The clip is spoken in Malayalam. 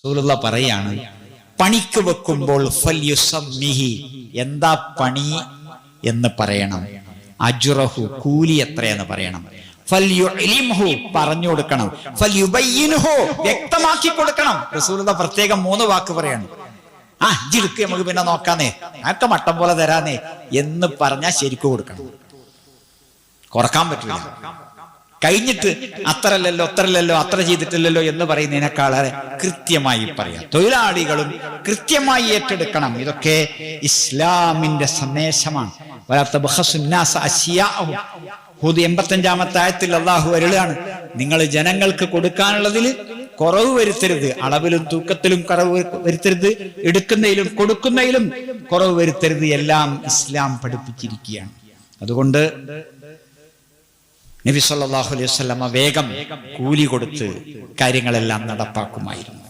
റസൂലുള്ളാഹി പറയാണ്, പണിക്ക് വെക്കുമ്പോൾ ഫൽയുസമ്മിഹി, എന്താ പണി എന്ന് പറയണം. അജ്റഹു, കൂലി എത്രയെന്ന് പറയണം. ഫൽയുഅലിംഹു, പറഞ്ഞു കൊടുക്കണം. ഫൽയുബയ്യിൻഹു, വ്യക്തമാക്കി കൊടുക്കണം. റസൂലുള്ളാഹി പ്രത്യേകം 3 വാക്ക് പറയാണ്. ഇജ്ജിടുക്ക്, നമുക്ക് പിന്നെ നോക്കാന്നേ, അതൊക്കെ മട്ടം പോലെ തരാന്നേ എന്ന് പറഞ്ഞാൽ ശരിക്കും കൊടുക്കണം. കുറക്കാൻ പറ്റില്ല. കഴിഞ്ഞിട്ട് അത്രല്ലല്ലോ അത്ര ചെയ്തിട്ടില്ലല്ലോ എന്ന് പറയുന്നതിനേക്കാളെ കൃത്യമായി പറയാം. തൊഴിലാളികളും കൃത്യമായി ഏറ്റെടുക്കണം. ഇതൊക്കെ ഇസ്ലാമിന്റെ സന്ദേശമാണ്. 85-ാമത്തെ ആയത്തിൽ അള്ളാഹു അരുളാണ്, നിങ്ങൾ ജനങ്ങൾക്ക് കൊടുക്കാനുള്ളതിൽ കുറവ് വരുത്തരുത്, അളവിലും തൂക്കത്തിലും കുറവ് വരുത്തരുത്, എടുക്കുന്നതിലും കൊടുക്കുന്നതിലും കുറവ് വരുത്തരുത്, എല്ലാം ഇസ്ലാം പഠിപ്പിച്ചിരിക്കുകയാണ്. അതുകൊണ്ട് നബി സല്ലല്ലാഹു അലൈഹി വസല്ലമ വേഗം കൂലി കൊടുത്ത് കാര്യങ്ങളെല്ലാം നടപ്പാക്കുമായിരുന്നു.